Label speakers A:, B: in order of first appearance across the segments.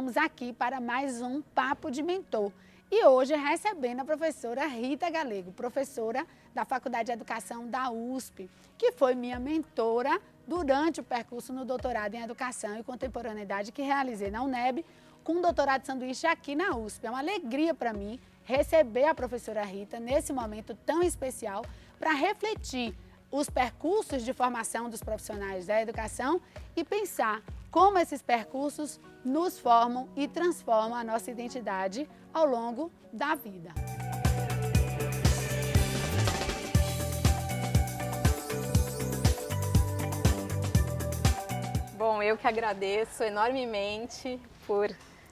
A: estamos aqui para mais um Papo de Mentor. E hoje recebendo a professora Rita Galego, professora da Faculdade de Educação da USP, que foi minha mentora durante o percurso no doutorado em Educação e Contemporaneidade que realizei na UNEB, com um doutorado de sanduíche aqui na USP. É uma alegria para mim receber a professora Rita nesse momento tão especial para refletir os percursos de formação dos profissionais da educação e pensar como esses percursos nos formam e transformam a nossa identidade ao longo da vida.
B: Bom, eu que agradeço enormemente por,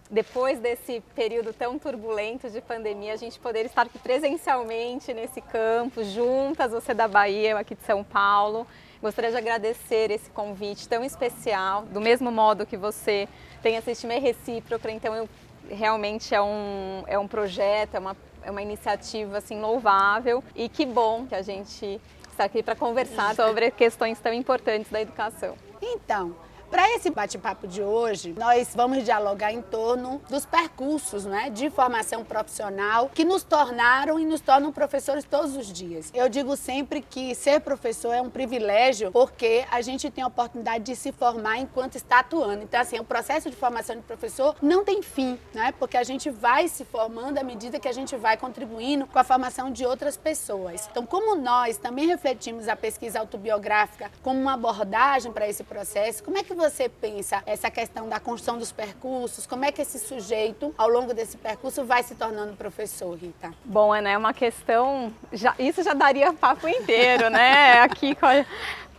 B: depois desse período tão turbulento de pandemia, a gente poder estar aqui presencialmente nesse campo, juntas, você da Bahia, eu aqui de São Paulo. Gostaria de agradecer esse convite tão especial, do mesmo modo que você tem essa estima recíproca, então realmente é um projeto, é uma iniciativa assim, louvável e que bom que a gente está aqui para conversar sobre questões tão importantes da educação.
A: Então, para esse bate-papo de hoje, nós vamos dialogar em torno dos percursos, né, de formação profissional que nos tornaram e nos tornam professores todos os dias. Eu digo sempre que ser professor é um privilégio porque a gente tem a oportunidade de se formar enquanto está atuando. Então, assim, o processo de formação de professor não tem fim, né, porque a gente vai se formando à medida que a gente vai contribuindo com a formação de outras pessoas. Então, como nós também refletimos a pesquisa autobiográfica como uma abordagem para esse processo, como é que você pensa essa questão da construção dos percursos? Como é que esse sujeito, ao longo desse percurso, vai se tornando professor, Rita?
B: Bom, Ana, é uma questão... isso já daria papo inteiro, né? Aqui,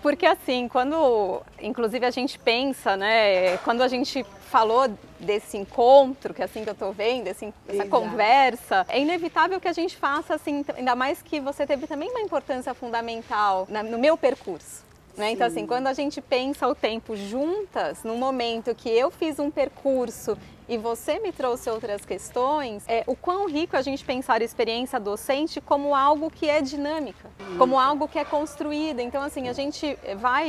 B: porque assim, inclusive a gente pensa, né? Quando a gente falou desse encontro, que é assim que eu tô vendo, essa conversa, é inevitável que a gente faça assim, ainda mais que você teve também uma importância fundamental no meu percurso. Né? Então, assim, quando a gente pensa o tempo juntas, no momento que eu fiz um percurso e você me trouxe outras questões, o quão rico é a gente pensar a experiência docente como algo que é dinâmica, como algo que é construído. Então, assim, a gente vai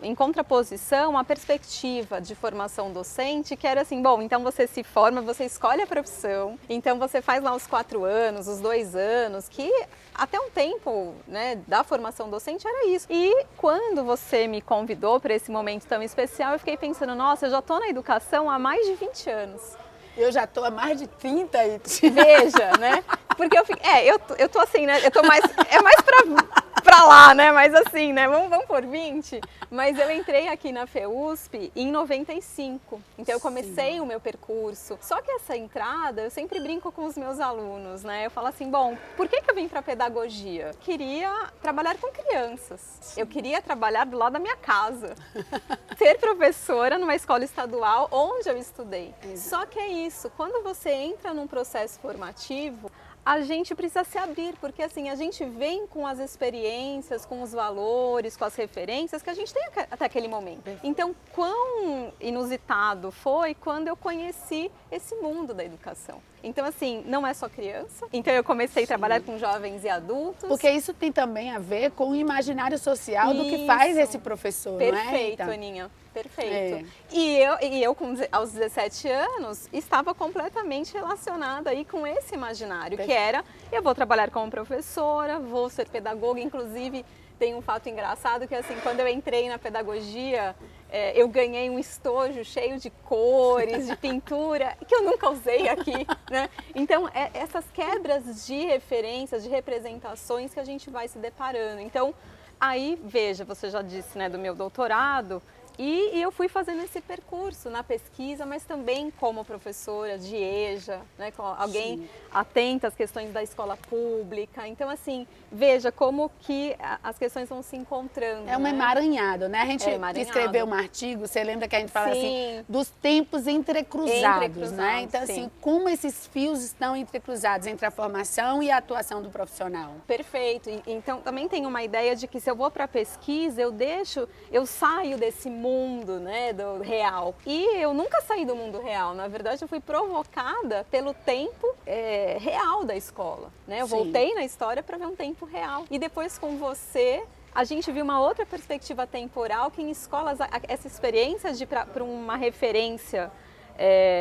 B: em contraposição à perspectiva de formação docente, que era assim, bom, então você se forma, você escolhe a profissão, então você faz lá os 4 anos, os 2 anos, que até um tempo, né, da formação docente era isso. E quando você me convidou para esse momento tão especial, eu fiquei pensando, nossa, eu já estou na educação há mais de 20 anos.
A: Eu já estou há mais de 30 e...
B: Veja, né? Porque eu tô assim, né? Eu tô mais pra lá, né? Mas assim, né? Vamos por 20. Mas eu entrei aqui na FEUSP em 95. Então eu comecei o meu percurso. Só que essa entrada, eu sempre brinco com os meus alunos, né? Eu falo assim, bom, por que eu vim pra pedagogia? Eu queria trabalhar com crianças. Eu queria trabalhar do lado da minha casa. Ser professora numa escola estadual onde eu estudei. Só que é isso, quando você entra num processo formativo, a gente precisa se abrir, porque assim, a gente vem com as experiências, com os valores, com as referências que a gente tem até aquele momento. Então, quão inusitado foi quando eu conheci esse mundo da educação. Então, assim, não é só criança. Então, eu comecei a trabalhar com jovens e adultos.
A: Porque isso tem também a ver com o imaginário social do que faz esse professor, não é?
B: Perfeito, Aninha. Perfeito. E eu aos 17 anos, estava completamente relacionada aí com esse imaginário, que era, eu vou trabalhar como professora, vou ser pedagoga, inclusive tem um fato engraçado que assim, quando eu entrei na pedagogia, eu ganhei um estojo cheio de cores, de pintura, que eu nunca usei aqui, né? Então, essas quebras de referências, de representações que a gente vai se deparando. Então, aí, veja, você já disse, né, do meu doutorado, e eu fui fazendo esse percurso na pesquisa, mas também como professora de EJA, né, com alguém atenta às questões da escola pública. Então, assim, veja como que as questões vão se encontrando.
A: É um emaranhado, né? A gente escreveu um artigo, você lembra que a gente fala assim, dos tempos entrecruzados, né? Então, assim, como esses fios estão entrecruzados entre a formação e a atuação do profissional.
B: Perfeito. Então, também tem uma ideia de que se eu vou para a pesquisa, eu saio desse mundo, né, do real. E eu nunca saí do mundo real. Na verdade, eu fui provocada pelo tempo real da escola, né? Eu voltei na história para ver um tempo real. E depois com você, a gente viu uma outra perspectiva temporal que em escolas essa experiência de para uma referência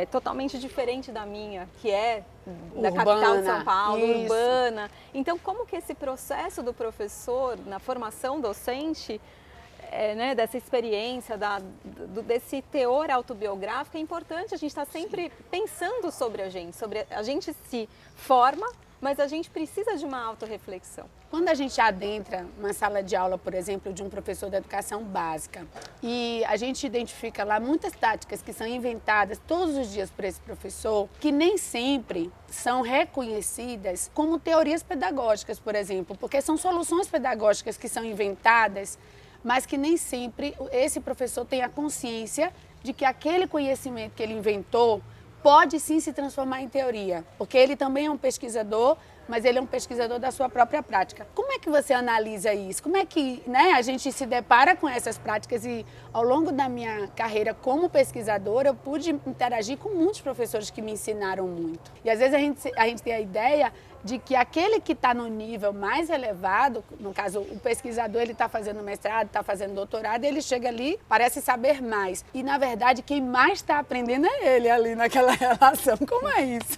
B: totalmente diferente da minha, que é da
A: Urbana,
B: capital de São Paulo,
A: isso.
B: urbana. Então, como que esse processo do professor na formação docente, né, dessa experiência, desse teor autobiográfico, é importante a gente estar sempre pensando sobre a gente se forma, mas a gente precisa de uma autorreflexão.
A: Quando a gente adentra uma sala de aula, por exemplo, de um professor da educação básica, e a gente identifica lá muitas táticas que são inventadas todos os dias por esse professor, que nem sempre são reconhecidas como teorias pedagógicas, por exemplo, porque são soluções pedagógicas que são inventadas, mas que nem sempre esse professor tem a consciência de que aquele conhecimento que ele inventou pode sim se transformar em teoria, porque ele também é um pesquisador, mas ele é um pesquisador da sua própria prática. Como é que você analisa isso? Como é que, né, a gente se depara com essas práticas? E ao longo da minha carreira como pesquisadora, eu pude interagir com muitos professores que me ensinaram muito. E às vezes a gente tem a ideia de que aquele que está no nível mais elevado, no caso o pesquisador, ele está fazendo mestrado, está fazendo doutorado, ele chega ali, parece saber mais. E na verdade quem mais está aprendendo é ele ali naquela relação. Como é isso?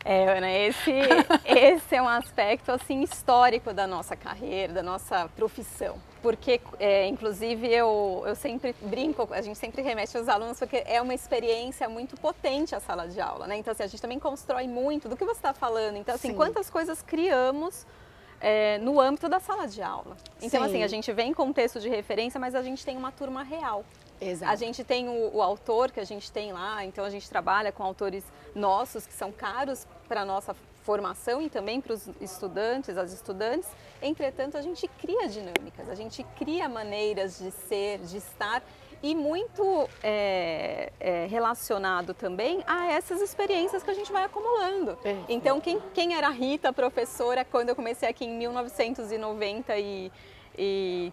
B: Ana, esse é um aspecto assim histórico da nossa carreira, da nossa profissão. Porque, inclusive, eu sempre brinco, a gente sempre remete aos alunos, porque é uma experiência muito potente a sala de aula, né? Então, assim, a gente também constrói muito do que você está falando. Então, assim,
A: Sim.
B: quantas coisas criamos no âmbito da sala de aula. Então,
A: Sim.
B: assim, a gente vem com texto de referência, mas a gente tem uma turma real.
A: Exato.
B: A gente tem o autor que a gente tem lá, então a gente trabalha com autores nossos que são caros para a nossa formação e também para os estudantes, as estudantes. Entretanto, a gente cria dinâmicas, a gente cria maneiras de ser, de estar e muito relacionado também a essas experiências que a gente vai acumulando.
A: Perfeito.
B: Então, quem era a Rita, professora, quando eu comecei aqui em 1996,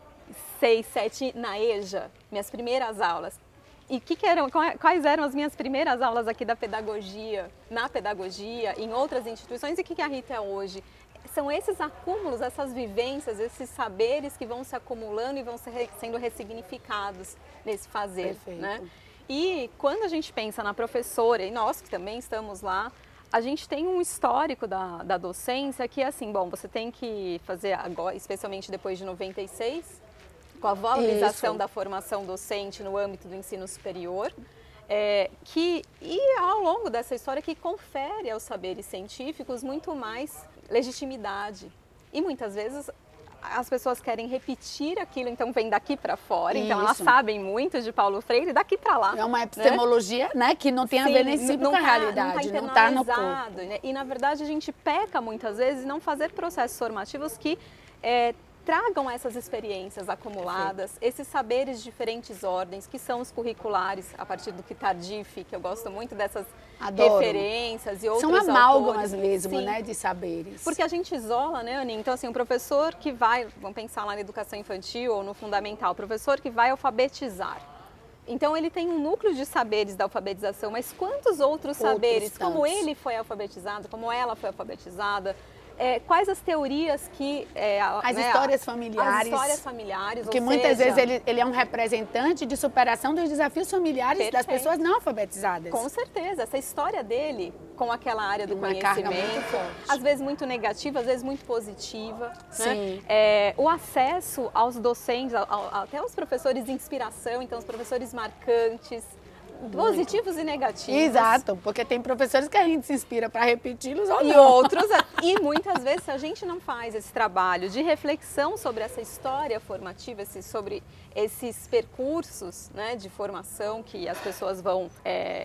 B: 7 na EJA, minhas primeiras aulas. E quais eram as minhas primeiras aulas aqui da pedagogia, na pedagogia, em outras instituições, e o que a Rita é hoje? São esses acúmulos, essas vivências, esses saberes que vão se acumulando e vão sendo ressignificados nesse fazer.
A: Perfeito.
B: Né? E quando a gente pensa na professora, e nós que também estamos lá, a gente tem um histórico da docência que é assim, bom, você tem que fazer agora, especialmente depois de 96, com a valorização da formação docente no âmbito do ensino superior, e ao longo dessa história que confere aos saberes científicos muito mais legitimidade. E muitas vezes as pessoas querem repetir aquilo, então vem daqui para fora, então elas sabem muito de Paulo Freire daqui para lá.
A: É uma epistemologia, né, que não tem a ver nem sempre com a realidade, não está no corpo.
B: Né? E na verdade a gente peca muitas vezes em não fazer processos formativos que tragam essas experiências acumuladas, esses saberes de diferentes ordens, que são os curriculares, a partir do Tardif, que eu gosto muito dessas referências e outros
A: autores. São amálgamas
B: autores.
A: mesmo,
B: Sim.
A: né, de saberes.
B: Porque a gente isola, né, Aninha? Então, assim, um professor que vai, vamos pensar lá na educação infantil ou no fundamental, o professor que vai alfabetizar. Então, ele tem um núcleo de saberes da alfabetização, mas quantos outros saberes, como ele foi alfabetizado, como ela foi alfabetizada, quais as teorias que...
A: As histórias familiares.
B: As histórias familiares,
A: porque muitas vezes ele é um representante de superação dos desafios familiares das pessoas não alfabetizadas.
B: Com certeza. Essa história dele com aquela área do
A: uma carga muito
B: conhecimento,
A: forte.
B: às vezes muito negativa, às vezes muito positiva.
A: Sim.
B: Né? O acesso aos docentes, até aos professores de inspiração, então os professores marcantes, positivos e negativos.
A: Exato, porque tem professores que a gente se inspira para repeti-los ou não.
B: E outros, e muitas vezes se a gente não faz esse trabalho de reflexão sobre essa história formativa, sobre esses percursos, né, de formação que as pessoas vão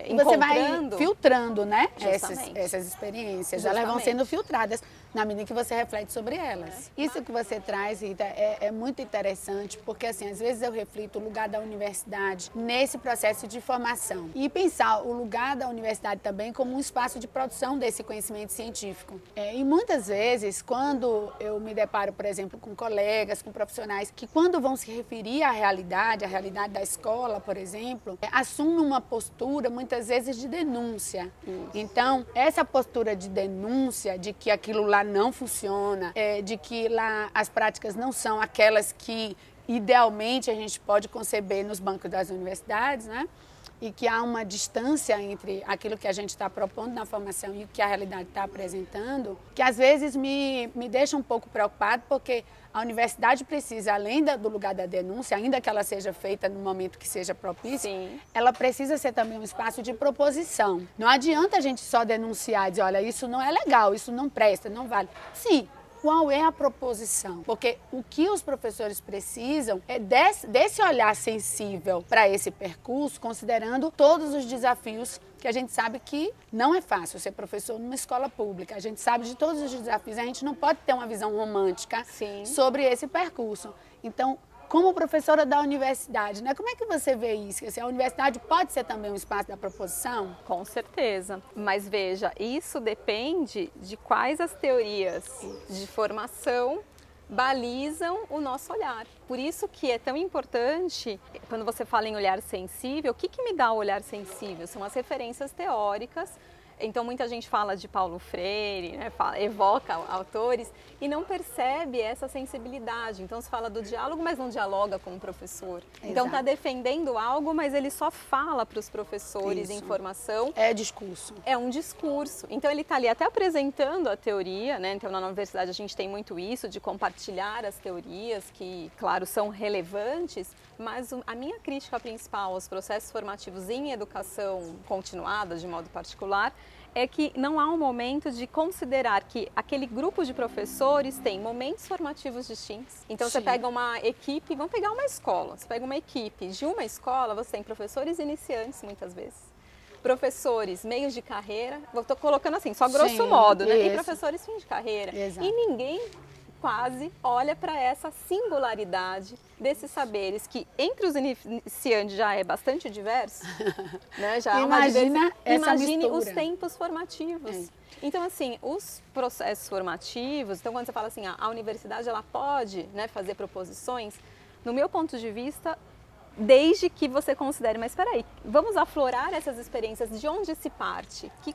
B: encontrando.
A: Você vai filtrando, né,
B: Justamente.
A: essas experiências,
B: Justamente.
A: elas vão sendo filtradas na medida que você reflete sobre elas. Isso que você traz, Rita, é muito interessante, porque assim, às vezes eu reflito o lugar da universidade nesse processo de formação e pensar o lugar da universidade também como um espaço de produção desse conhecimento científico. E muitas vezes, quando eu me deparo, por exemplo, com colegas, com profissionais, que quando vão se referir à realidade, a realidade da escola, por exemplo, assumem uma postura, muitas vezes, de denúncia. Então, essa postura de denúncia, de que aquilo lá não funciona, de que lá as práticas não são aquelas que, idealmente, a gente pode conceber nos bancos das universidades, né? e que há uma distância entre aquilo que a gente está propondo na formação e o que a realidade está apresentando, que às vezes me deixa um pouco preocupado, porque a universidade precisa, além do lugar da denúncia, ainda que ela seja feita no momento que seja propício,
B: Sim.
A: ela precisa ser também um espaço de proposição. Não adianta a gente só denunciar e dizer, olha, isso não é legal, isso não presta, não vale. Sim, qual é a proposição? Porque o que os professores precisam é desse olhar sensível para esse percurso, considerando todos os desafios que a gente sabe que não é fácil ser professor numa escola pública. A gente sabe de todos os desafios, a gente não pode ter uma visão romântica sobre esse percurso. Então, como professora da universidade, né? Como é que você vê isso? Assim, a universidade pode ser também um espaço da proposição?
B: Com certeza. Mas veja, isso depende de quais as teorias de formação balizam o nosso olhar. Por isso que é tão importante, quando você fala em olhar sensível, o que me dá o olhar sensível? São as referências teóricas. Então muita gente fala de Paulo Freire, né, evoca autores e não percebe essa sensibilidade. Então se fala do diálogo, mas não dialoga com o professor.
A: Exato.
B: Então está defendendo algo, mas ele só fala para os professores em formação.
A: É discurso.
B: É um discurso. Então ele está ali até apresentando a teoria, né? Então na universidade a gente tem muito isso de compartilhar as teorias que, claro, são relevantes, mas a minha crítica principal aos processos formativos em educação continuada, de modo particular, é que não há um momento de considerar que aquele grupo de professores tem momentos formativos distintos. Então você pega uma equipe, vamos pegar uma escola, você pega uma equipe de uma escola, você tem professores iniciantes muitas vezes, professores meios de carreira, eu estou colocando assim, só grosso modo, né? E professores fim de carreira.
A: Exato.
B: E ninguém quase olha para essa singularidade desses saberes que entre os iniciantes já é bastante diverso, né? Já
A: Imagine
B: Imagine
A: mistura.
B: os tempos formativos. Então, assim, os processos formativos, então quando você fala assim, a universidade ela pode, né, fazer proposições, no meu ponto de vista, desde que você considere, mas espera aí, vamos aflorar essas experiências, de onde se parte? Se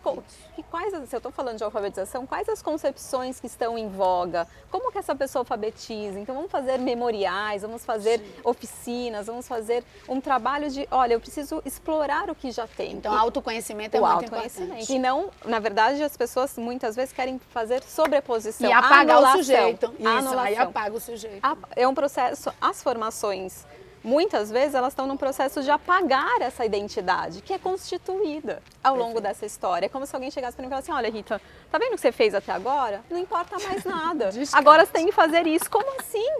B: eu estou falando de alfabetização, quais as concepções que estão em voga? Como que essa pessoa alfabetiza? Então vamos fazer memoriais, vamos fazer oficinas, vamos fazer um trabalho de, olha, eu preciso explorar o que já tem.
A: Então autoconhecimento é muito importante.
B: E não, na verdade, as pessoas muitas vezes querem fazer sobreposição.
A: E apagar o sujeito. Isso, aí apaga o sujeito.
B: É um processo, as formações, muitas vezes elas estão num processo de apagar essa identidade que é constituída ao longo dessa história. É como se alguém chegasse para mim e falasse assim, olha Rita, tá vendo o que você fez até agora? Não importa mais nada. Agora você tem que fazer isso. Como assim?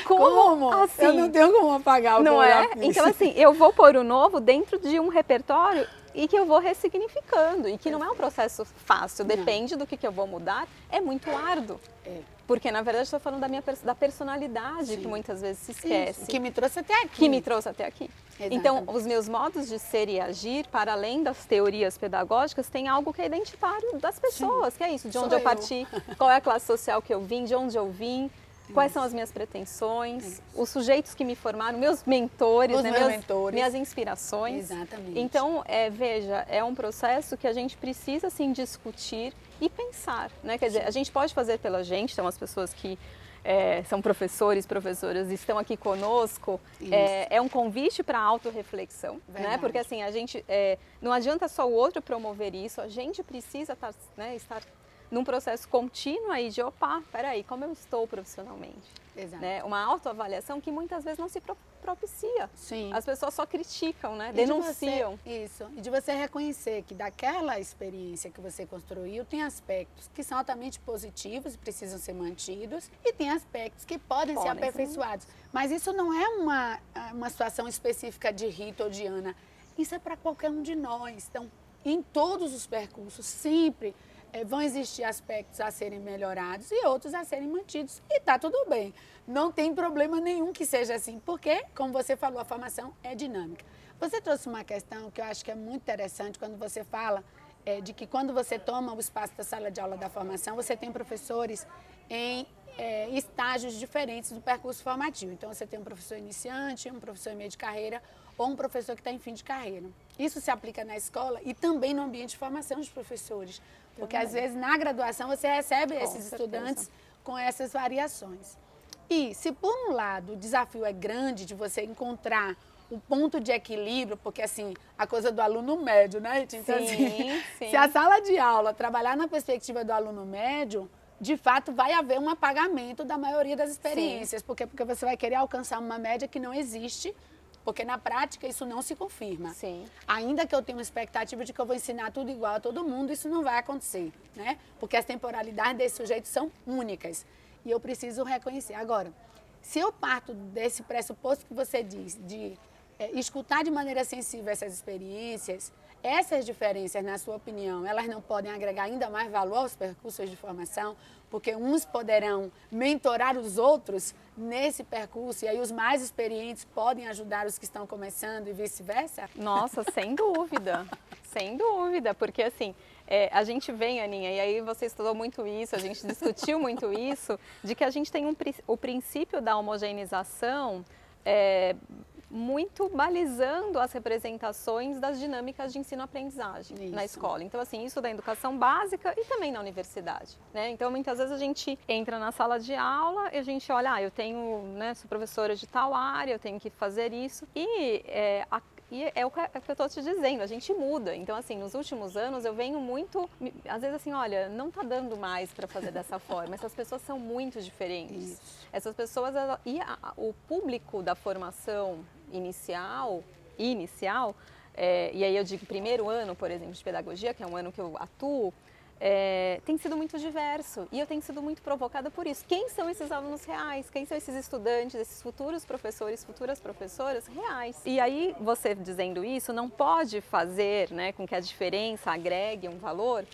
A: Como?
B: Assim?
A: Eu não tenho como apagar o que
B: não
A: eu
B: é?
A: já fiz.
B: Então assim, eu vou pôr o novo dentro de um repertório e que eu vou ressignificando. E que não é um processo fácil, depende do que eu vou mudar, é muito árduo. Porque, na verdade, estou falando da personalidade que muitas vezes se esquece.
A: Isso, que me trouxe até aqui.
B: Que me trouxe até aqui.
A: Exatamente.
B: Então, os meus modos de ser e agir, para além das teorias pedagógicas, tem algo que é identitário das pessoas, que é isso, de onde eu parti, qual é a classe social que eu vim, de onde eu vim, quais são as minhas pretensões, os sujeitos que me formaram, meus mentores, minhas inspirações.
A: Exatamente.
B: Então, veja, é um processo que a gente precisa, assim, discutir e pensar, né? Quer dizer, a gente pode fazer pela gente, então as pessoas que são professores, professoras, estão aqui conosco, é um convite para a autorreflexão, né? Porque assim, a gente, não adianta só o outro promover isso, a gente precisa estar num processo contínuo aí de, opa, peraí, como eu estou profissionalmente?
A: Exato.
B: Né? Uma autoavaliação que muitas vezes não se propicia.
A: Sim.
B: As pessoas só criticam, né? Denunciam.
A: Isso. E de você reconhecer que daquela experiência que você construiu, tem aspectos que são altamente positivos e precisam ser mantidos, e tem aspectos que podem ser aperfeiçoados. Mas isso não é uma situação específica de Rita ou de Ana. Isso é para qualquer um de nós. Então, em todos os percursos, sempre vão existir aspectos a serem melhorados e outros a serem mantidos. E tá tudo bem. Não tem problema nenhum que seja assim, porque, como você falou, a formação é dinâmica. Você trouxe uma questão que eu acho que é muito interessante quando você fala de que quando você toma o espaço da sala de aula da formação, você tem professores em estágios diferentes do percurso formativo. Então, você tem um professor iniciante, um professor em meio de carreira ou um professor que está em fim de carreira. Isso se aplica na escola e também no ambiente de formação dos professores. Porque, às vezes, na graduação, você recebe esses estudantes com essas variações. E, se por um lado o desafio é grande de você encontrar um ponto de equilíbrio, porque assim, a coisa do aluno médio, né, gente? Então,
B: Sim,
A: assim,
B: sim.
A: se a sala de aula trabalhar na perspectiva do aluno médio, de fato vai haver um apagamento da maioria das experiências. Porque você vai querer alcançar uma média que não existe, porque na prática isso não se confirma.
B: Sim.
A: Ainda que eu tenha uma expectativa de que eu vou ensinar tudo igual a todo mundo, isso não vai acontecer, né? Porque as temporalidades desse sujeito são únicas. E eu preciso reconhecer. Agora, se eu parto desse pressuposto que você diz, de escutar de maneira sensível essas experiências, essas diferenças, na sua opinião, elas não podem agregar ainda mais valor aos percursos de formação, porque uns poderão mentorar os outros nesse percurso e aí os mais experientes podem ajudar os que estão começando e vice-versa?
B: Nossa, sem dúvida, sem dúvida, porque assim, a gente vem, Aninha, e aí você estudou muito isso, a gente discutiu muito isso, de que a gente tem o princípio da homogeneização muito balizando as representações das dinâmicas de ensino-aprendizagem na escola. Então, assim, isso da educação básica e também na universidade, né? Então, muitas vezes a gente entra na sala de aula e a gente olha, eu tenho, né, sou professora de tal área, eu tenho que fazer isso. E é o que eu estou te dizendo, a gente muda. Então, assim, nos últimos anos eu venho muito, às vezes assim, olha, não está dando mais para fazer dessa forma. Essas pessoas são muito diferentes.
A: Isso.
B: Essas pessoas, o público da formação inicial, e aí eu digo primeiro ano, por exemplo, de pedagogia, que é um ano que eu atuo, tem sido muito diverso e eu tenho sido muito provocada por isso. Quem são esses alunos reais? Quem são esses estudantes, esses futuros professores, futuras professoras reais? E aí, você dizendo isso, não pode fazer, né, com que a diferença agregue um valor.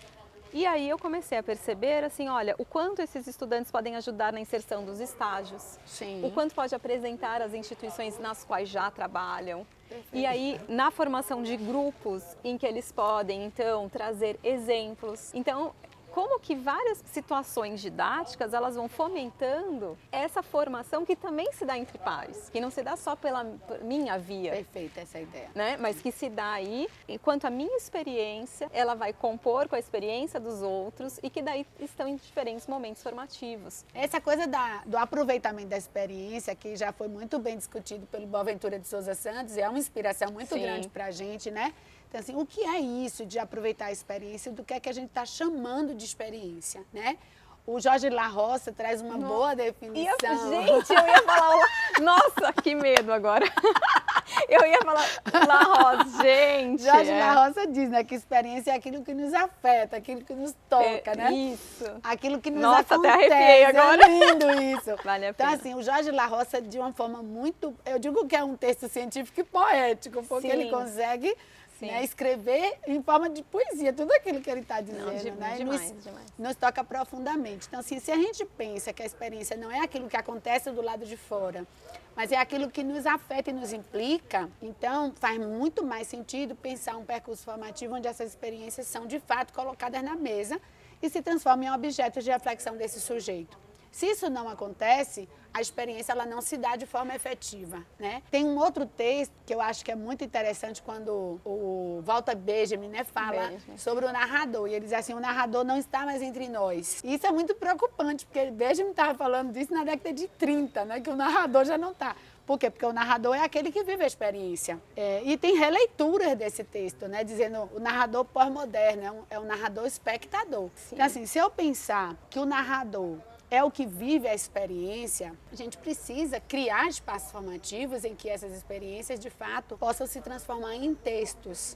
B: E aí eu comecei a perceber, assim, olha, o quanto esses estudantes podem ajudar na inserção dos estágios,
A: Sim.
B: o quanto pode apresentar as instituições nas quais já trabalham. E aí, na formação de grupos em que eles podem, então, trazer exemplos. Então, como que várias situações didáticas, elas vão fomentando essa formação que também se dá entre pares, que não se dá só pela minha via.
A: Perfeita essa ideia.
B: Né? Mas que se dá aí, enquanto a minha experiência, ela vai compor com a experiência dos outros e que daí estão em diferentes momentos formativos.
A: Essa coisa do aproveitamento da experiência, que já foi muito bem discutido pelo Boaventura de Souza Santos, e é uma inspiração muito grande para a gente, né? Então, assim, o que é isso de aproveitar a experiência, do que é que a gente está chamando de experiência, né? O Jorge La Roça traz uma boa definição.
B: Gente, eu ia falar... Nossa, que medo agora. Eu ia falar La Roça, gente.
A: Jorge La Roça diz, né, que experiência é aquilo que nos afeta, aquilo que nos toca, né?
B: Isso.
A: Aquilo que nos
B: Nossa,
A: acontece.
B: até arrepiei agora.
A: É lindo isso.
B: Vale a
A: então,
B: pena.
A: assim, o Jorge La Roça, de uma forma muito... Eu digo que é um texto científico e poético, porque ele consegue... Né, escrever em forma de poesia, tudo aquilo que ele está dizendo, né?
B: Demais.
A: Nos toca profundamente. Então, assim, se a gente pensa que a experiência não é aquilo que acontece do lado de fora, mas é aquilo que nos afeta e nos implica, então faz muito mais sentido pensar um percurso formativo onde essas experiências são, de fato, colocadas na mesa e se transformam em objetos de reflexão desse sujeito. Se isso não acontece, a experiência ela não se dá de forma efetiva, né? Tem um outro texto que eu acho que é muito interessante quando o Walter Benjamin, né, fala sobre o narrador. E ele diz assim, o narrador não está mais entre nós. E isso é muito preocupante, porque Benjamin estava falando disso na década de 30, né, que o narrador já não está. Por quê? Porque o narrador é aquele que vive a experiência. E tem releituras desse texto, né? Dizendo o narrador pós-moderno, é um narrador espectador. Sim. Então, assim, se eu pensar que o narrador é o que vive a experiência, a gente precisa criar espaços formativos em que essas experiências, de fato, possam se transformar em textos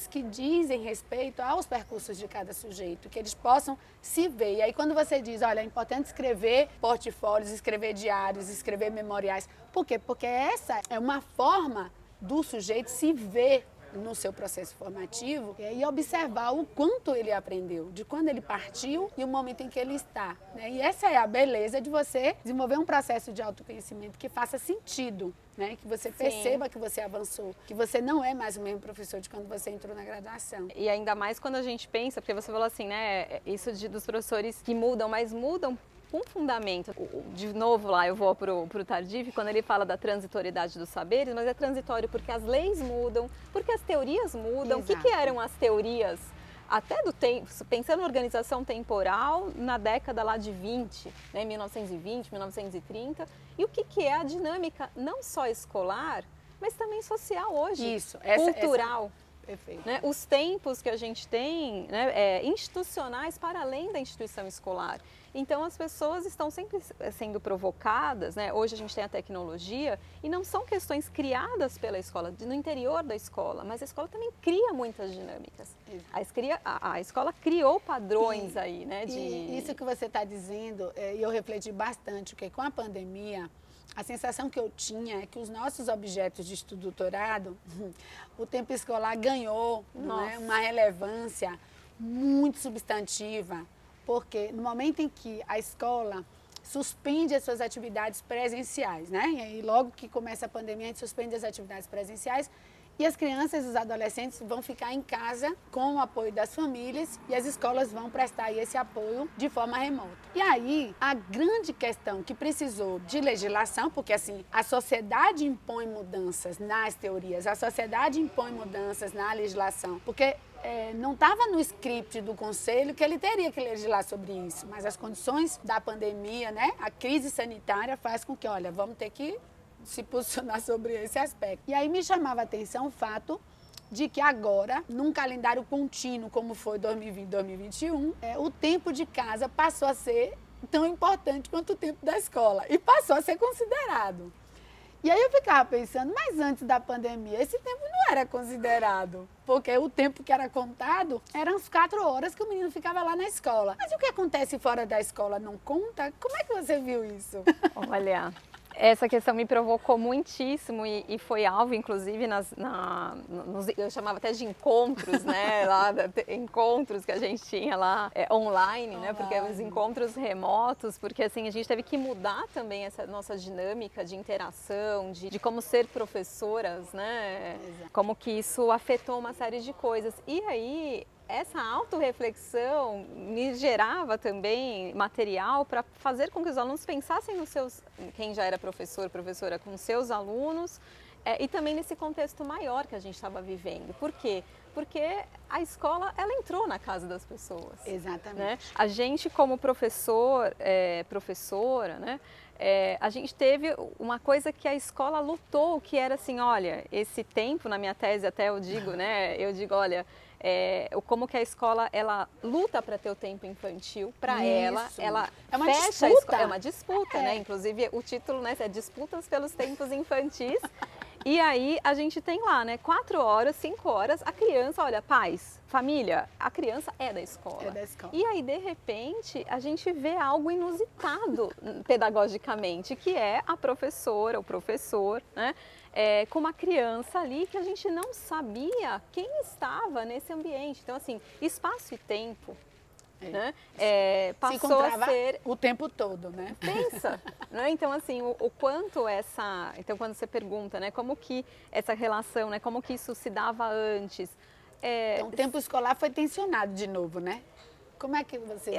A: que dizem respeito aos percursos de cada sujeito, que eles possam se ver. E aí, quando você diz, olha, é importante escrever portfólios, escrever diários, escrever memoriais. Por quê? Porque essa é uma forma do sujeito se ver no seu processo formativo e observar o quanto ele aprendeu, de quando ele partiu e o momento em que ele está, né? E essa é a beleza de você desenvolver um processo de autoconhecimento que faça sentido, né? Que você perceba que você avançou, que você não é mais o mesmo professor de quando você entrou na graduação.
B: E ainda mais quando a gente pensa, porque você falou assim, né, isso dos professores que mudam, mas mudam com fundamento. De novo lá eu vou pro Tardif, quando ele fala da transitoriedade dos saberes, mas é transitório porque as leis mudam, porque as teorias mudam. Exato. O que eram as teorias até do tempo, pensando em organização temporal, na década lá de 20, né, 1920, 1930, e o que é a dinâmica não só escolar, mas também social hoje,
A: Isso,
B: cultural.
A: Perfeito.
B: Né? Os tempos que a gente tem, né, institucionais para além da instituição escolar. Então as pessoas estão sempre sendo provocadas, né? Hoje a gente tem a tecnologia e não são questões criadas pela escola, no interior da escola, mas a escola também cria muitas dinâmicas. A escola criou padrões aí, né?
A: E isso que você está dizendo, e eu refleti bastante, porque com a pandemia, a sensação que eu tinha é que os nossos objetos de estudo doutorado, o tempo escolar ganhou, né, uma relevância muito substantiva, porque no momento em que a escola suspende as suas atividades presenciais, né? E aí logo que começa a pandemia, a gente suspende as atividades presenciais e as crianças e os adolescentes vão ficar em casa com o apoio das famílias e as escolas vão prestar aí esse apoio de forma remota. E aí, a grande questão que precisou de legislação, porque assim, a sociedade impõe mudanças nas teorias, a sociedade impõe mudanças na legislação, porque não estava no script do conselho que ele teria que legislar sobre isso, mas as condições da pandemia, né, a crise sanitária faz com que, olha, vamos ter que se posicionar sobre esse aspecto. E aí me chamava a atenção o fato de que agora, num calendário contínuo como foi 2020, 2021, o tempo de casa passou a ser tão importante quanto o tempo da escola e passou a ser considerado. E aí eu ficava pensando, mas antes da pandemia, esse tempo não era considerado, porque o tempo que era contado eram as 4 horas que o menino ficava lá na escola. Mas o que acontece fora da escola não conta? Como é que você viu isso?
B: Olha, essa questão me provocou muitíssimo e foi alvo, inclusive, eu chamava até de encontros, né? Encontros que a gente tinha lá online, né? Porque os encontros remotos, porque assim, a gente teve que mudar também essa nossa dinâmica de interação, de como ser professoras, né? Exato. Como que isso afetou uma série de coisas. E aí, essa autorreflexão me gerava também material para fazer com que os alunos pensassem nos seus, quem já era professor, professora, com seus alunos, e também nesse contexto maior que a gente estava vivendo. Por quê? Porque a escola, ela entrou na casa das pessoas.
A: Exatamente.
B: Né? A gente, como professora, né? A gente teve uma coisa que a escola lutou, que era assim, olha, esse tempo, na minha tese até eu digo, né? Eu digo, olha, como que a escola, ela luta para ter o tempo infantil, para ela
A: é uma
B: fecha
A: disputa.
B: A escola, é uma disputa, né? Inclusive o título, né, é Disputas pelos Tempos Infantis. E aí a gente tem lá, né, 4 horas, 5 horas, a criança, olha, pais, família, a criança é da escola.
A: É da escola.
B: E aí, de repente, a gente vê algo inusitado pedagogicamente, que é a professora, o professor, né, com uma criança ali que a gente não sabia quem estava nesse ambiente. Então, assim, espaço e tempo. Né? Passou a ser
A: o tempo todo, né?
B: Pensa, né? Então assim, o quanto então quando você pergunta, né, como que essa relação, né, como que isso se dava antes?
A: Então o tempo escolar foi tensionado de novo, né? Como é que você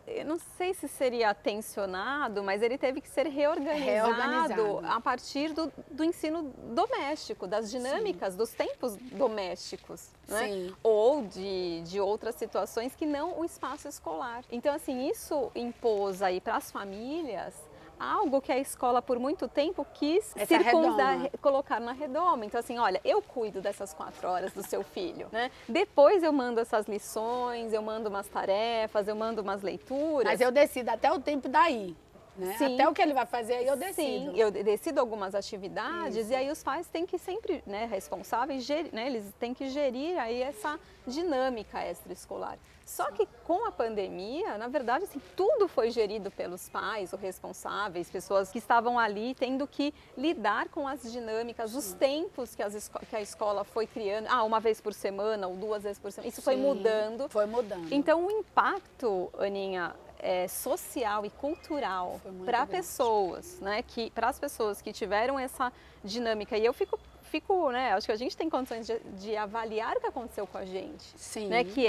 B: eu não sei se seria tensionado, mas ele teve que ser reorganizado a partir do ensino doméstico, das dinâmicas, dos tempos domésticos, né?
A: Sim.
B: Ou de outras situações que não o espaço escolar. Então, assim, isso impôs aí para as famílias algo que a escola por muito tempo quis colocar na redoma. Então assim, olha, eu cuido dessas 4 horas do seu filho, né? Depois eu mando essas lições, eu mando umas tarefas, eu mando umas leituras.
A: Mas eu decido até o tempo daí. Né?
B: Sim.
A: Até o que ele vai fazer aí eu decido.
B: Sim, eu decido algumas atividades. Isso. E aí os pais têm que sempre, né, responsáveis, né, eles têm que gerir aí essa dinâmica extraescolar. Só que com a pandemia, na verdade, assim, tudo foi gerido pelos pais, ou responsáveis, pessoas que estavam ali tendo que lidar com as dinâmicas, os tempos que a escola foi criando, uma vez por semana ou 2 vezes por semana. Isso foi mudando.
A: Foi mudando.
B: Então o impacto, Aninha, social e cultural para pessoas, né, para as pessoas que tiveram essa dinâmica. E eu fico, né, acho que a gente tem condições de avaliar o que aconteceu com a gente.
A: Sim.
B: Né, que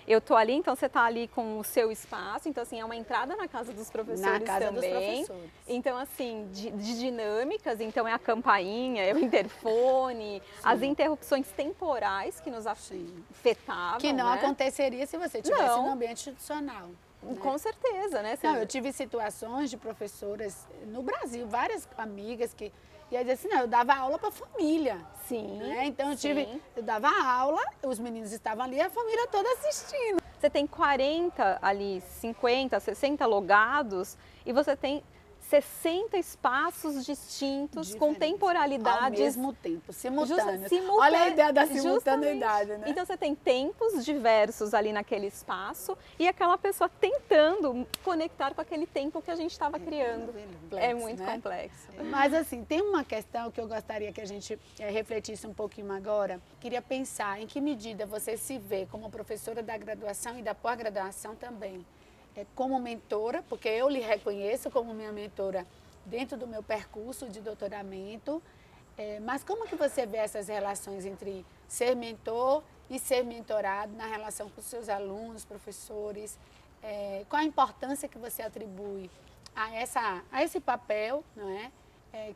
B: eu tô ali, então você tá ali com o seu espaço, então assim, é uma entrada na casa dos professores também.
A: Dos professores.
B: Então assim, de dinâmicas, então é a campainha, é o interfone, as interrupções temporais que nos afetavam.
A: Que não aconteceria se você estivesse no ambiente institucional.
B: Com certeza, né?
A: Não, eu tive situações de professoras no Brasil, várias amigas que E aí disse assim, não, eu dava aula para a família.
B: Sim,
A: Né? Então
B: sim.
A: eu dava aula, os meninos estavam ali, a família toda assistindo.
B: Você tem 40 ali, 50, 60 logados e você tem 60 espaços distintos, com
A: Diferentes.
B: temporalidades.
A: Ao mesmo tempo, simultâneos.
B: Simultâneo,
A: Olha a ideia da
B: justamente.
A: simultaneidade, né?
B: Então você tem tempos diversos ali naquele espaço e aquela pessoa tentando conectar com aquele tempo que a gente estava criando.
A: Complexo,
B: É muito
A: né?
B: complexo.
A: Mas assim, tem uma questão que eu gostaria que a gente refletisse um pouquinho agora. Queria pensar em que medida você se vê como professora da graduação e da pós-graduação também. Como mentora, porque eu lhe reconheço como minha mentora dentro do meu percurso de doutoramento, mas como que você vê essas relações entre ser mentor e ser mentorado na relação com os seus alunos, professores? Qual a importância que você atribui a esse papel, não é?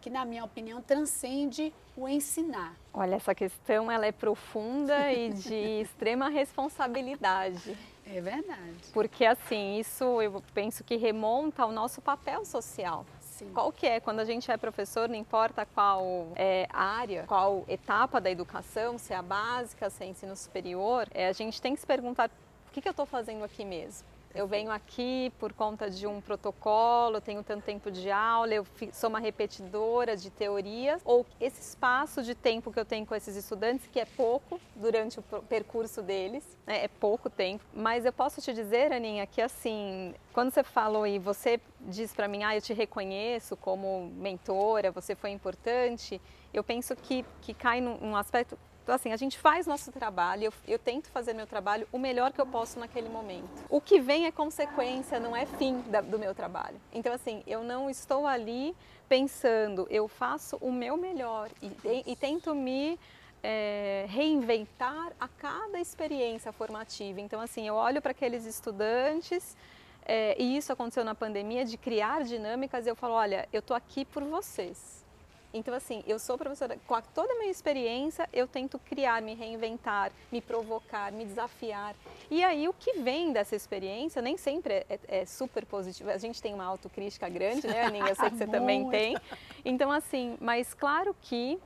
A: Que na minha opinião transcende o ensinar?
B: Olha, essa questão ela é profunda e de extrema responsabilidade.
A: É verdade.
B: Porque assim, isso eu penso que remonta ao nosso papel social.
A: Sim.
B: Qual que é? Quando a gente é professor, não importa qual área, qual etapa da educação, se é a básica, se é ensino superior, a gente tem que se perguntar o que eu estou fazendo aqui mesmo. Eu venho aqui por conta de um protocolo, eu tenho tanto tempo de aula, eu sou uma repetidora de teorias, ou esse espaço de tempo que eu tenho com esses estudantes, que é pouco durante o percurso deles, né? É pouco tempo. Mas eu posso te dizer, Aninha, que assim, quando você falou e você diz para mim, eu te reconheço como mentora, você foi importante, eu penso que cai num aspecto. Então, assim, a gente faz nosso trabalho, eu tento fazer meu trabalho o melhor que eu posso naquele momento. O que vem é consequência, não é fim do meu trabalho. Então, assim, eu não estou ali pensando, eu faço o meu melhor e tento me reinventar a cada experiência formativa. Então, assim, eu olho para aqueles estudantes, e isso aconteceu na pandemia, de criar dinâmicas, e eu falo, olha, eu estou aqui por vocês. Então, assim, eu sou professora, com toda a minha experiência, eu tento criar, me reinventar, me provocar, me desafiar. E aí, o que vem dessa experiência, nem sempre é super positivo. A gente tem uma autocrítica grande, né, Aninha? Eu sei que você também tem. Então, assim, mas claro que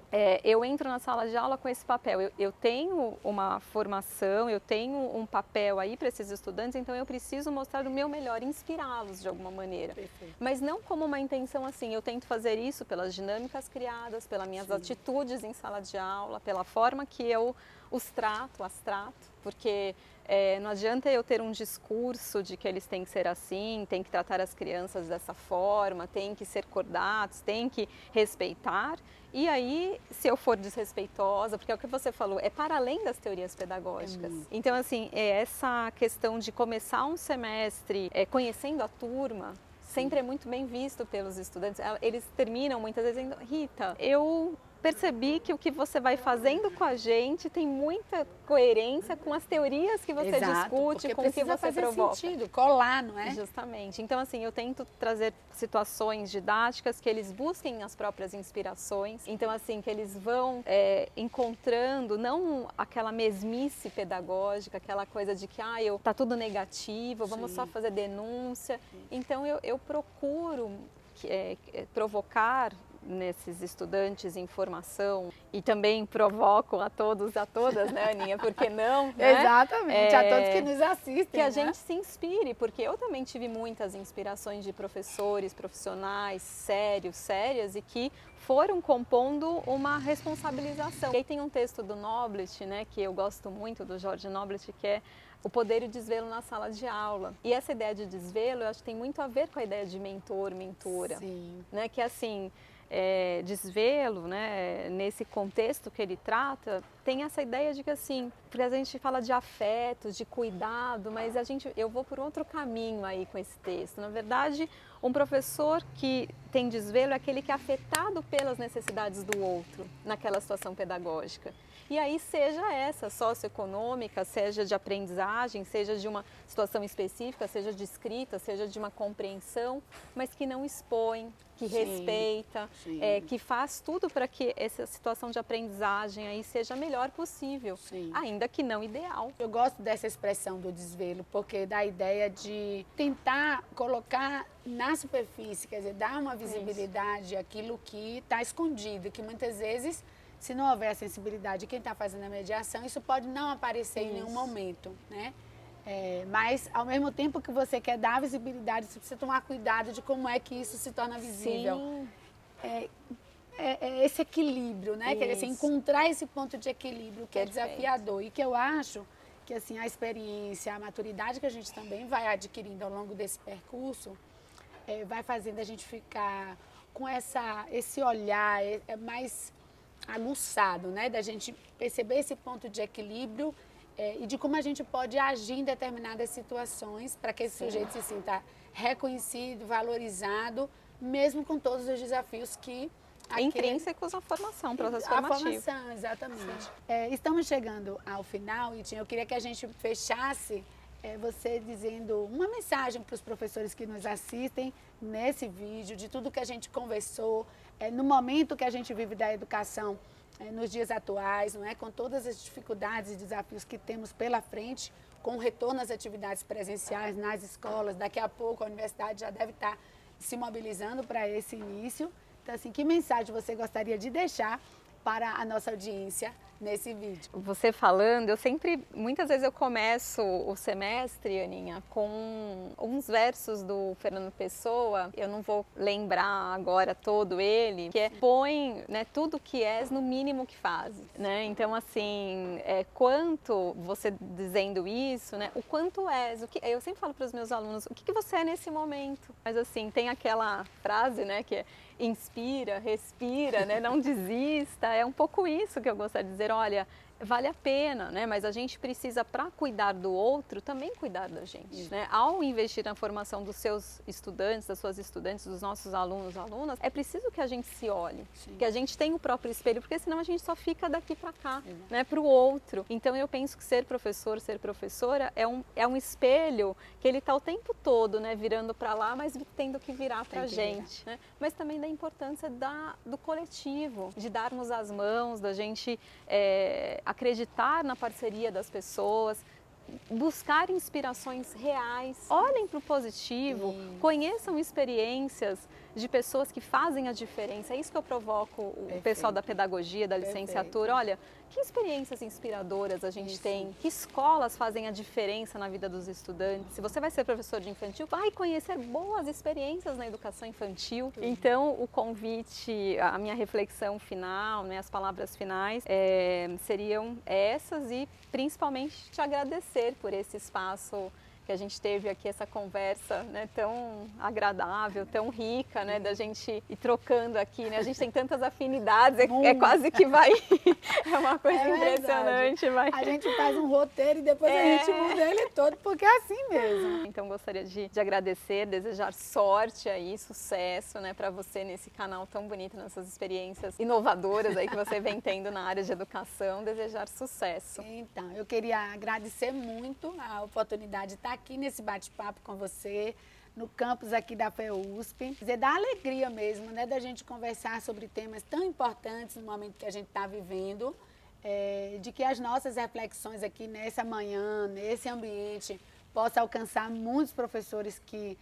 B: eu entro na sala de aula com esse papel. Eu tenho uma formação, eu tenho um papel aí para esses estudantes, então eu preciso mostrar o meu melhor, inspirá-los de alguma maneira.
A: Perfeito.
B: Mas não como uma intenção assim, eu tento fazer isso pelas dinâmicas criadas, pelas minhas atitudes em sala de aula, pela forma que eu as trato, porque não adianta eu ter um discurso de que eles têm que ser assim, têm que tratar as crianças dessa forma, têm que ser cordatos, têm que respeitar. E aí, se eu for desrespeitosa, porque é o que você falou, é para além das teorias pedagógicas. Então, assim, essa questão de começar um semestre conhecendo a turma, sempre é muito bem visto pelos estudantes. Eles terminam muitas vezes dizendo, Rita, eu percebi que o que você vai fazendo com a gente tem muita coerência com as teorias que você discute, com o que você provoca.
A: Sentido, colar, não é?
B: Justamente. Então, assim, eu tento trazer situações didáticas que eles busquem as próprias inspirações. Então, assim, que eles vão encontrando, não aquela mesmice pedagógica, aquela coisa de que, tá tudo negativo, vamos só fazer denúncia. Então, eu procuro provocar nesses estudantes informação e também provoco a todos, a todas, né, Aninha? Por que não? Né?
A: Exatamente, a todos que nos assistem.
B: Que a gente se inspire, porque eu também tive muitas inspirações de professores, profissionais sérias e que foram compondo uma responsabilização. E aí tem um texto do Noblet, né, que eu gosto muito, do Jorge Noblet, que é o poder e o desvelo na sala de aula. E essa ideia de desvelo, eu acho que tem muito a ver com a ideia de mentor, mentora.
A: Sim.
B: Né, que assim, desvelo, né, nesse contexto que ele trata, tem essa ideia de que assim, porque a gente fala de afeto, de cuidado, mas eu vou por outro caminho aí com esse texto. Na verdade, um professor que tem desvelo é aquele que é afetado pelas necessidades do outro naquela situação pedagógica. E aí seja essa socioeconômica, seja de aprendizagem, seja de uma situação específica, seja de escrita, seja de uma compreensão, mas que não expõe, que respeita, que faz tudo para que essa situação de aprendizagem aí seja a melhor possível, ainda que não ideal.
A: Eu gosto dessa expressão do desvelo, porque dá a ideia de tentar colocar na superfície, quer dizer, dar uma visibilidade àquilo que está escondido, que muitas vezes, se não houver a sensibilidade de quem está fazendo a mediação, isso pode não aparecer em nenhum momento, né? Mas, ao mesmo tempo que você quer dar visibilidade, você precisa tomar cuidado de como é que isso se torna visível.
B: Sim.
A: Esse equilíbrio, né? Quer dizer, encontrar esse ponto de equilíbrio que é desafiador e que eu acho que assim, a experiência, a maturidade que a gente também vai adquirindo ao longo desse percurso vai fazendo a gente ficar com esse olhar mais aguçado, né? Da gente perceber esse ponto de equilíbrio e de como a gente pode agir em determinadas situações para que esse sujeito se sinta reconhecido, valorizado, mesmo com todos os desafios que
B: intrínsecos à formação, processo formativo.
A: A formação, exatamente. Estamos chegando ao final, Itinha, eu queria que a gente fechasse você dizendo uma mensagem para os professores que nos assistem nesse vídeo, de tudo que a gente conversou, no momento que a gente vive da educação, nos dias atuais, não é? Com todas as dificuldades e desafios que temos pela frente, com o retorno às atividades presenciais nas escolas, daqui a pouco a universidade já deve estar se mobilizando para esse início. Então, assim, que mensagem você gostaria de deixar para a nossa audiência nesse vídeo?
B: Você falando, muitas vezes eu começo o semestre, Aninha, com uns versos do Fernando Pessoa, eu não vou lembrar agora todo ele, que põe, né, tudo que és no mínimo que fazes, né? Então, assim, quanto, você dizendo isso, né, o quanto és, eu sempre falo para os meus alunos, o que você é nesse momento? Mas, assim, tem aquela frase, né, que é inspira, respira, né, não desista, é um pouco isso que eu gostaria de dizer, olha, vale a pena, né? Mas a gente precisa, para cuidar do outro, também cuidar da gente, né? Ao investir na formação dos seus estudantes, das suas estudantes, dos nossos alunos, alunas, é preciso que a gente se olhe, que a gente tenha o próprio espelho, porque senão a gente só fica daqui para cá, né? Para o outro. Então eu penso que ser professor, ser professora é um espelho que ele está o tempo todo, né? Virando para lá, mas tendo que virar para a gente, né? Mas também da importância do coletivo, de darmos as mãos, da gente acreditar na parceria das pessoas, buscar inspirações reais, olhem para o positivo, conheçam experiências de pessoas que fazem a diferença. É isso que eu provoco o pessoal da pedagogia, da licenciatura. Olha, que experiências inspiradoras a gente tem, que escolas fazem a diferença na vida dos estudantes. Se você vai ser professor de infantil, vai conhecer boas experiências na educação infantil. Então, o convite, a minha reflexão final, né, as palavras finais seriam essas e principalmente te agradecer por esse espaço que a gente teve aqui, essa conversa, né, tão agradável, tão rica, né, da gente ir trocando aqui, né, a gente tem tantas afinidades, quase que vai, é uma coisa impressionante.
A: A gente faz um roteiro e depois a gente muda ele todo, porque é assim mesmo.
B: Então gostaria de agradecer, desejar sorte aí, sucesso, né, para você nesse canal tão bonito, nessas experiências inovadoras aí que você vem tendo na área de educação, desejar sucesso.
A: Então, eu queria agradecer muito a oportunidade de estar aqui nesse bate-papo com você, no campus aqui da FEUSP. Quer dizer, dá alegria mesmo, né, da gente conversar sobre temas tão importantes no momento que a gente está vivendo, de que as nossas reflexões aqui nessa manhã, nesse ambiente, possam alcançar muitos professores que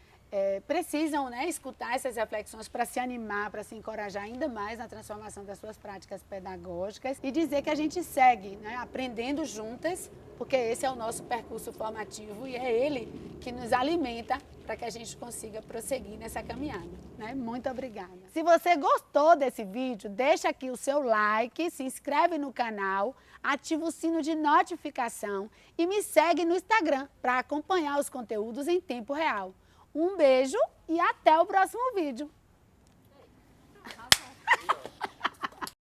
A: precisam, né, escutar essas reflexões para se animar, para se encorajar ainda mais na transformação das suas práticas pedagógicas e dizer que a gente segue, né, aprendendo juntas, porque esse é o nosso percurso formativo e é ele que nos alimenta para que a gente consiga prosseguir nessa caminhada, né? Muito obrigada. Se você gostou desse vídeo, deixa aqui o seu like, se inscreve no canal, ativa o sino de notificação e me segue no Instagram para acompanhar os conteúdos em tempo real. Um beijo e até o próximo vídeo.